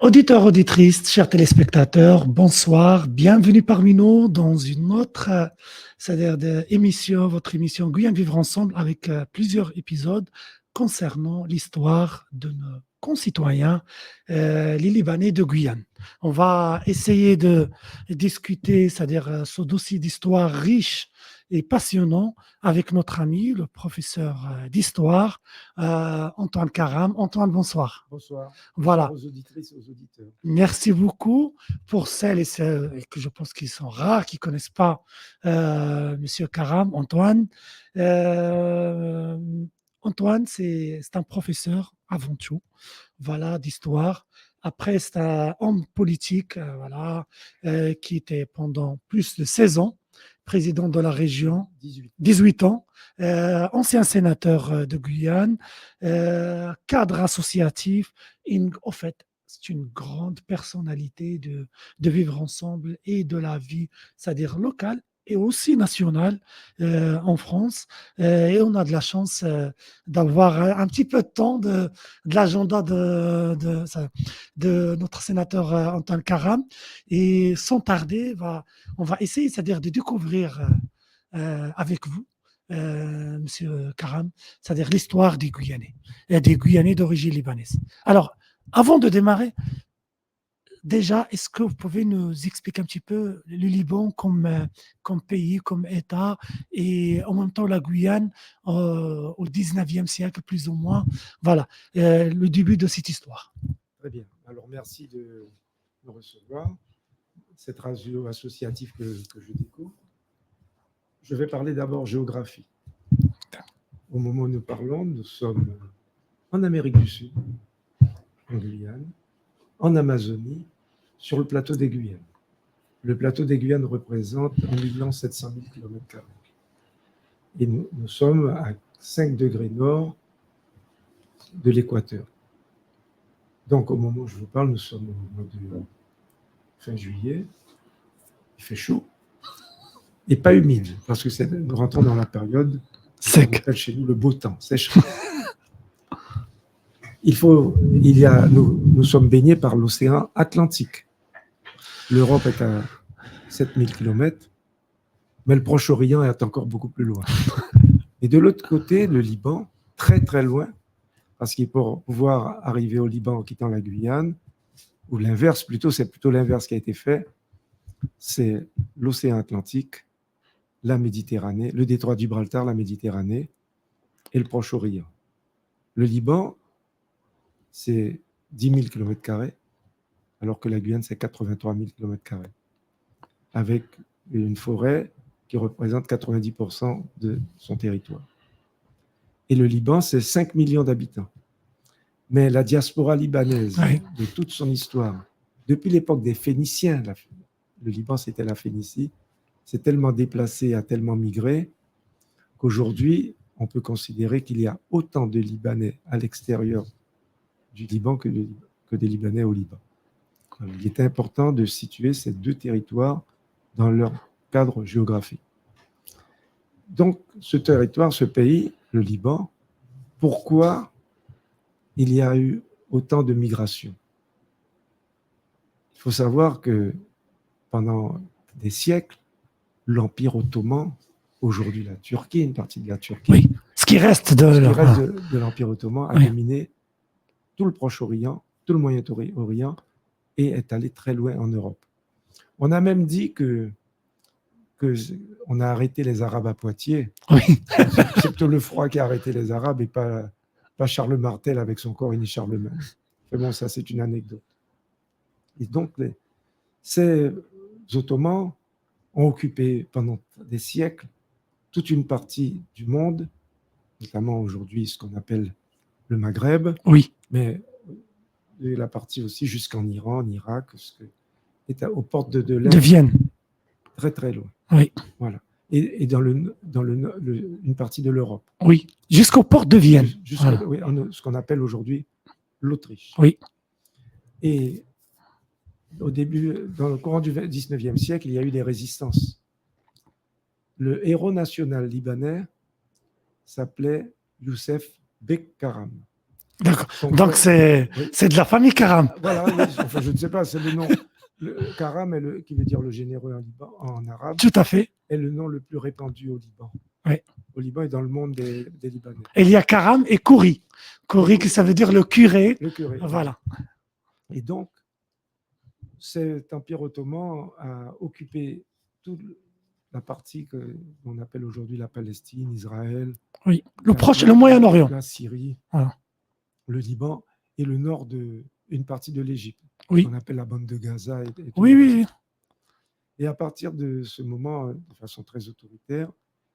Auditeurs, auditrices, chers téléspectateurs, bonsoir, bienvenue parmi nous dans une autre, c'est-à-dire émission, votre émission Guyane Vivre Ensemble avec plusieurs épisodes concernant l'histoire de nos concitoyens, les Libanais de Guyane. On va essayer de discuter, c'est-à-dire ce dossier d'histoire riche et passionnant avec notre ami, le professeur d'histoire, Antoine Karam. Antoine, bonsoir. Bonsoir. Bonsoir Voilà. aux auditrices et aux auditeurs. Merci beaucoup pour celles et ceux que je pense qu'ils sont rares, qui ne connaissent pas Monsieur Karam, Antoine. Euh, Antoine, c'est un professeur avant tout, voilà, d'histoire. Après, c'est un homme politique, voilà, qui était pendant plus de 16 ans président de la région, 18 ans, ancien sénateur de Guyane, cadre associatif, en fait, c'est une grande personnalité de vivre ensemble et de la vie, c'est-à-dire locale et aussi nationale en France. Et on a de la chance d'avoir un petit peu de temps de l'agenda de notre sénateur Antoine Karam. Et sans tarder, on va essayer, c'est-à-dire de découvrir avec vous, Monsieur Karam, c'est-à-dire l'histoire des Guyanais d'origine libanaise. Alors, avant de démarrer, déjà, est-ce que vous pouvez nous expliquer un petit peu le Liban comme pays, comme État, et en même temps la Guyane au 19e siècle, plus ou moins, voilà, le début de cette histoire. Très bien. Alors, merci de me recevoir. Cette radio associative que je découvre. Je vais parler d'abord géographie. Au moment où nous parlons, nous sommes en Amérique du Sud, en Guyane, en Amazonie, sur le plateau des Guyanes. Le plateau des Guyanes représente 1 700 000 km². Et nous sommes à 5 degrés nord de l'équateur. Donc, au moment où je vous parle, nous sommes au mois de fin juillet. Il fait chaud et pas humide, parce que nous rentrons dans la période sec. Chez nous le beau temps, sèche. Nous sommes baignés par l'océan Atlantique. L'Europe est à 7000 km, mais le Proche-Orient est encore beaucoup plus loin. Et de l'autre côté, le Liban, très très loin, parce qu'il faut pouvoir arriver au Liban en quittant la Guyane, ou l'inverse, c'est plutôt l'inverse qui a été fait, c'est l'océan Atlantique, la Méditerranée, le détroit de Gibraltar, la Méditerranée et le Proche-Orient. Le Liban, c'est 10 000 km², alors que la Guyane, c'est 83 000 km², avec une forêt qui représente 90% de son territoire. Et le Liban, c'est 5 millions d'habitants. Mais la diaspora libanaise, de toute son histoire, depuis l'époque des Phéniciens, le Liban, c'était la Phénicie, s'est tellement déplacé, a tellement migré, qu'aujourd'hui, on peut considérer qu'il y a autant de Libanais à l'extérieur du Liban que des Libanais au Liban. Alors, il est important de situer ces deux territoires dans leur cadre géographique. Donc, ce territoire, ce pays, le Liban, pourquoi il y a eu autant de migrations? Il faut savoir que pendant des siècles, l'Empire ottoman, aujourd'hui la Turquie, une partie de la Turquie, ce qui reste de l'Empire ottoman a dominé tout le Proche-Orient, tout le Moyen-Orient et est allé très loin en Europe. On a même dit que on a arrêté les Arabes à Poitiers. C'est plutôt le froid qui a arrêté les Arabes et pas Charles Martel avec son corps ni Charlemagne. Mais bon, ça c'est une anecdote. Et donc, ces Ottomans ont occupé pendant des siècles toute une partie du monde, notamment aujourd'hui ce qu'on appelle le Maghreb, mais la partie aussi jusqu'en Iran, en Irak, est aux portes de l'Inde. De Vienne. Très très loin. Oui. Voilà. Et dans une partie de l'Europe. Oui, jusqu'aux portes de Vienne. Voilà. Oui, ce qu'on appelle aujourd'hui l'Autriche. Oui. Et au début, dans le courant du 19e siècle, il y a eu des résistances. Le héros national libanais s'appelait Youssef Bek Karam. D'accord. Son Donc, frère, oui. c'est de la famille Karam. Voilà, oui, enfin, je ne sais pas, c'est le nom. Karam, qui veut dire le généreux en, Liban, en arabe, Tout à fait. est le nom le plus répandu au Liban. Oui. Au Liban et dans le monde des Libanais. Et il y a Karam et Kouri. Kouri, qui ça veut dire le curé. Le curé. Voilà. Et donc, cet empire ottoman a occupé toute la partie qu'on appelle aujourd'hui la Palestine, Israël, oui. Le Moyen-Orient, la Syrie, voilà. Le Liban et le nord une partie de l'Égypte, oui. qu'on appelle la bande de Gaza. Oui. Et à partir de ce moment, de façon très autoritaire,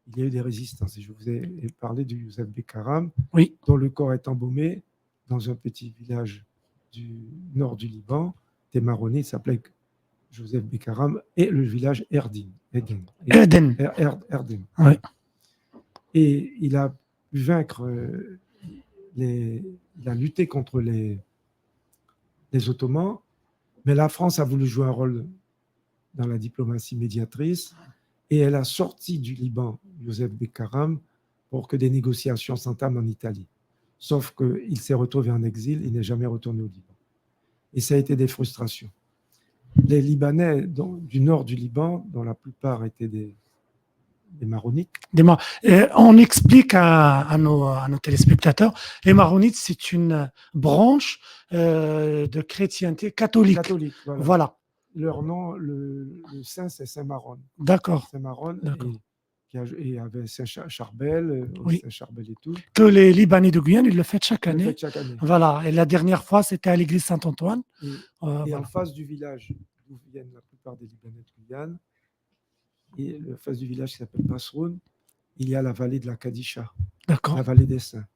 il y a eu des résistances. Et je vous ai parlé de Youssef Bekaram, oui. dont le corps est embaumé dans un petit village du nord du Liban, des Maronites, il s'appelait Joseph Bekaram, et le village Erdin. Erdin. Ouais. Et il a pu vaincre, il a lutté contre les Ottomans, mais la France a voulu jouer un rôle dans la diplomatie médiatrice, et elle a sorti du Liban Joseph Bekaram pour que des négociations s'entament en Italie. Sauf qu'il s'est retrouvé en exil, il n'est jamais retourné au Liban. Et ça a été des frustrations. Les Libanais du nord du Liban, dont la plupart étaient des Maronites. On explique à nos téléspectateurs, les Maronites, c'est une branche de chrétienté catholique. Voilà. Leur nom, le saint, c'est Saint-Maron. D'accord. Saint-Maron, et avec Saint-Charbel, oui. Saint-Charbel et tout. Que les Libanais de Guyane, ils le font chaque année. Chaque année. Voilà. Et la dernière fois, c'était à l'église Saint-Antoine. Et voilà. En face du village d'où viennent la plupart des Libanais de Guyane, et en face du village qui s'appelle Basroun, il y a la vallée de la Kadisha, la vallée des Saints.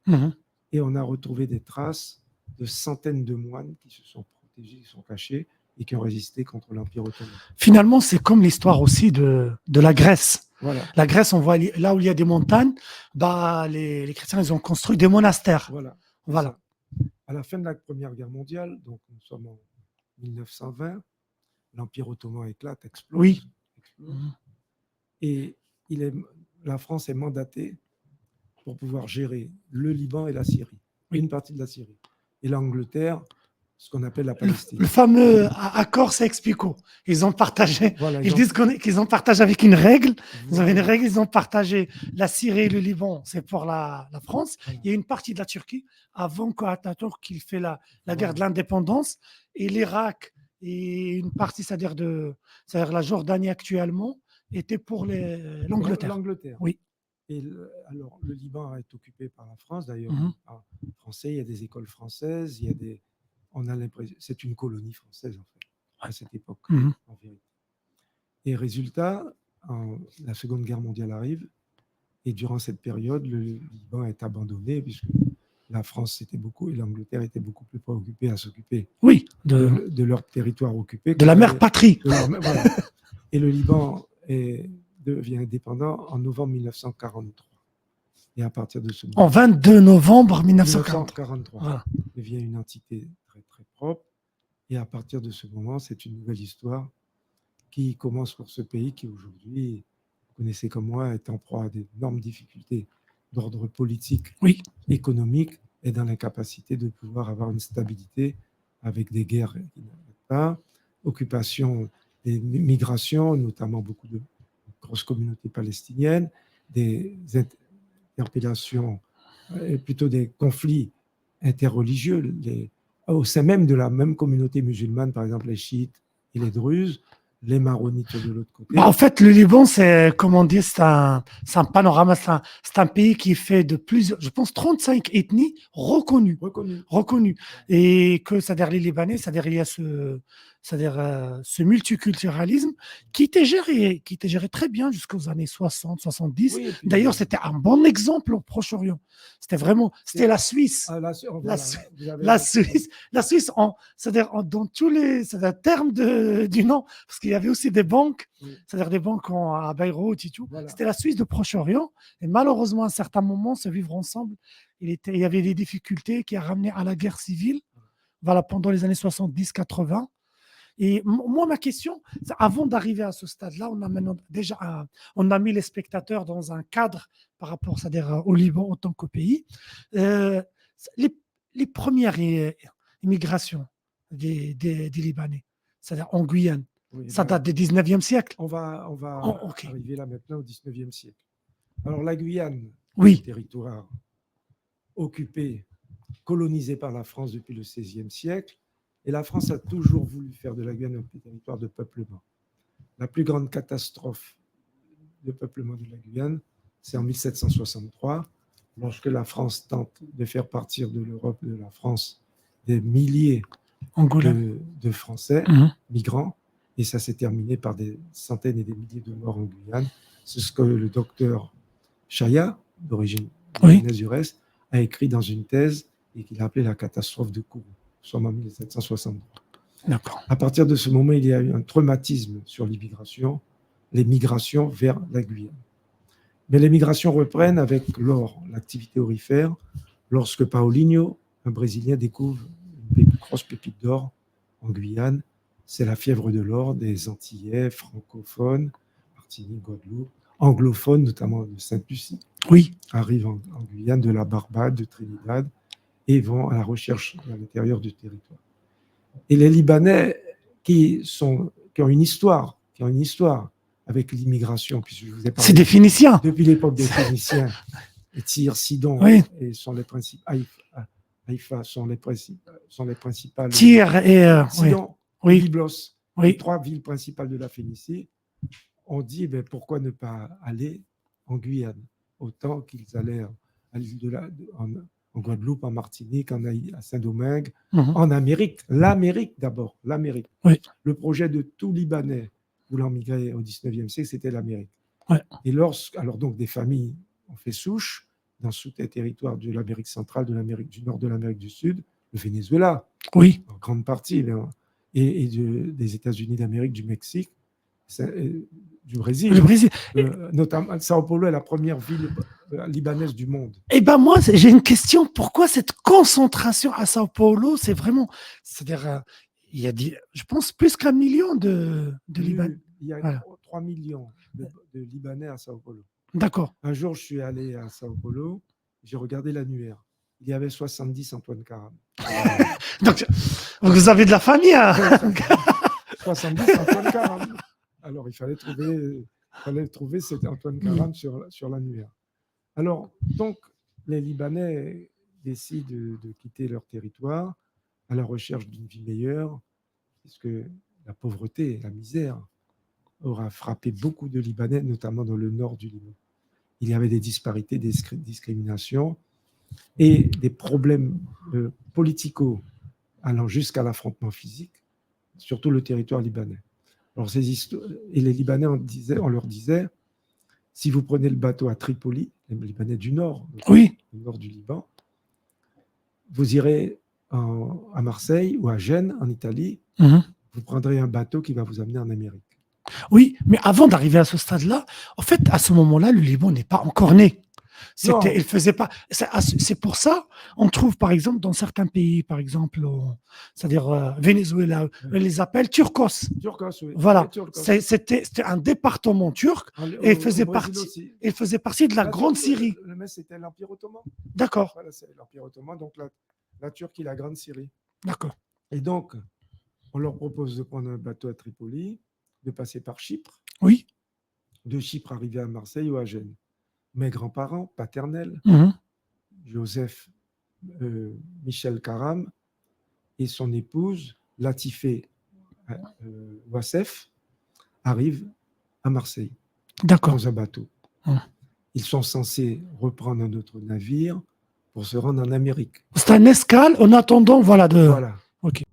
Et on a retrouvé des traces de centaines de moines qui se sont protégés, qui sont cachés et qui ont résisté contre l'Empire ottoman. Finalement, c'est comme l'histoire aussi de la Grèce. Voilà. La Grèce, on voit là où il y a des montagnes, les chrétiens, ils ont construit des monastères. Voilà. À la fin de la Première Guerre mondiale, donc nous sommes en 1920, l'Empire ottoman explose. Oui. Et la France est mandatée pour pouvoir gérer le Liban et la Syrie, une partie de la Syrie. Et l'Angleterre, ce qu'on appelle la Palestine. Le fameux accord Sykes-Picot. Ils ont partagé, ils disent qu'ils ont partagé avec une règle. Ils avaient une règle, ils ont partagé la Syrie et le Liban, c'est pour la France. Il y a une partie de la Turquie, avant qu'Atatürk qu'il fait la guerre de l'indépendance, et l'Irak et une partie, c'est-à-dire la Jordanie actuellement, était pour l'Angleterre. L'Angleterre. Oui. Et alors, le Liban est occupé par la France, d'ailleurs. En français, il y a des écoles françaises, il y a on a l'impression, c'est une colonie française, en fait, à cette époque, en vérité. Et résultat, la Seconde Guerre mondiale arrive, et durant cette période, le Liban est abandonné, puisque la France c'était beaucoup, et l'Angleterre était beaucoup plus préoccupée à s'occuper de leur territoire occupé. De la mère patrie. Voilà. Et le Liban devient indépendant en novembre 1943. Et à partir de ce moment, en 22 novembre 1943, voilà. Devient une entité très, très propre. Et à partir de ce moment, c'est une nouvelle histoire qui commence pour ce pays qui aujourd'hui, vous connaissez comme moi, est en proie à d'énormes difficultés d'ordre politique, économique, et dans l'incapacité de pouvoir avoir une stabilité avec des guerres qui n'arrêtent pas, occupation, des migrations, notamment beaucoup de grosses communautés palestiniennes, des interpellations, plutôt des conflits interreligieux, au sein même de la même communauté musulmane, par exemple les chiites et les druzes, les maronites de l'autre côté. En fait, le Liban, c'est, comme on dit, c'est un panorama, c'est un pays qui fait de plusieurs, je pense, 35 ethnies reconnues. Et que, c'est-à-dire les Libanais, c'est-à-dire il y a ce multiculturalisme qui était géré très bien jusqu'aux années 60, 70. Oui, d'ailleurs, c'était un bon exemple au Proche-Orient. C'était la Suisse. La Suisse, c'est-à-dire dans tous les termes du nom, parce qu'il y avait aussi des banques, c'est-à-dire des banques à Beyrouth et tout. Voilà. C'était la Suisse de Proche-Orient. Et malheureusement, à un certain moment, se vivre ensemble, il y avait des difficultés qui a ramené à la guerre civile, voilà, pendant les années 70-80. Et moi, ma question, avant d'arriver à ce stade-là, on a mis les spectateurs dans un cadre par rapport, c'est-à-dire au Liban en tant que pays. les premières immigrations des Libanais, c'est-à-dire en Guyane. Oui, Ça ben, date du 19e siècle. on va Oh, ok. arriver là maintenant au 19e siècle. Alors, la Guyane, Oui, territoire occupé, colonisé par la France depuis le XVIe siècle, et la France a toujours voulu faire de la Guyane un territoire de peuplement. La plus grande catastrophe de peuplement de la Guyane, c'est en 1763, lorsque la France tente de faire partir de l'Europe, de la France, des milliers Angola. de Français Mhm. migrants, et ça s'est terminé par des centaines et des milliers de morts en Guyane. C'est ce que le docteur Chaya, d'origine Oui. guyanaise du reste, a écrit dans une thèse et qu'il a appelé la catastrophe de Kourou, en 1763. D'accord. À partir de ce moment, il y a eu un traumatisme sur l'immigration, les migrations vers la Guyane. Mais les migrations reprennent avec l'or, l'activité aurifère, lorsque Paulinho, un Brésilien, découvre une grosse pépite d'or en Guyane. C'est la fièvre de l'or des Antillais francophones, Martinique, Guadeloupe, anglophones, notamment de Sainte-Lucie, Oui. arrivent en Guyane, de la Barbade, de Trinidad, et vont à la recherche à l'intérieur du territoire. Et les Libanais qui ont une histoire avec l'immigration, puisque je vous ai C'est parlé des Phéniciens. depuis l'époque des Phéniciens, et Tyr, Sidon, Oui. et sont les principes, Haïfa sont les principales. Tyr et oui. Sidon, Oui. Byblos, les Oui. 3 villes principales de la Phénicie. On dit, ben, pourquoi ne pas aller en Guyane, autant qu'ils allaient à l'île en Guadeloupe, en Martinique, à Saint-Domingue, Mhm. en Amérique. L'Amérique d'abord, l'Amérique. Oui. Le projet de tout Libanais voulant migrer au 19e siècle, c'était l'Amérique. Ouais. Et alors donc des familles ont fait souche dans tous les territoires de l'Amérique centrale, de l'Amérique du Nord, de l'Amérique du Sud, le Venezuela, Oui. en grande partie, et des États-Unis d'Amérique, du Mexique, du Brésil. Le Brésil. Notamment, Sao Paulo est la première ville libanaise du monde. Eh ben moi, j'ai une question. Pourquoi cette concentration à Sao Paulo? C'est vraiment, c'est-à-dire, il y a, je pense, plus qu'un million de Libanais. Il y a Voilà. 3 millions de Libanais à Sao Paulo. D'accord. Un jour, je suis allé à Sao Paulo, j'ai regardé l'annuaire. Il y avait 70 Antoine Karam. Donc, vous avez de la famille, hein? 70 Antoine Karam. Alors, il fallait trouver cet Antoine Karam sur l'annuaire. Alors, donc, les Libanais décident de quitter leur territoire à la recherche d'une vie meilleure, puisque la pauvreté, la misère aura frappé beaucoup de Libanais, notamment dans le nord du Liban. Il y avait des disparités, des discriminations et des problèmes politico allant jusqu'à l'affrontement physique, surtout le territoire libanais. Alors, et les Libanais, on leur disait, si vous prenez le bateau à Tripoli, les Libanais du nord, Oui. du nord du Liban, vous irez à Marseille ou à Gênes, en Italie, Mhm. vous prendrez un bateau qui va vous amener en Amérique. Oui, mais avant d'arriver à ce stade-là, en fait, à ce moment-là, le Liban n'est pas encore né. Il faisait pas. C'est pour ça, on trouve par exemple dans certains pays, par exemple, c'est-à-dire Venezuela, on les appelle Turcos. Turcos, oui. Voilà, Turcos. c'était un département turc et il faisait partie de la Grande Syrie. Le c'était l'Empire ottoman. D'accord. Voilà, c'est l'Empire ottoman, donc la Turquie, la Grande Syrie. D'accord. Et donc, on leur propose de prendre un bateau à Tripoli, de passer par Chypre. Oui. De Chypre, arriver à Marseille ou à Gênes. Mes grands-parents paternels, Joseph Michel Karam et son épouse Latifé Wassef arrivent à Marseille. D'accord. Dans un bateau. Ils sont censés reprendre un autre navire pour se rendre en Amérique. C'est un escale en attendant, voilà. Voilà. Ok.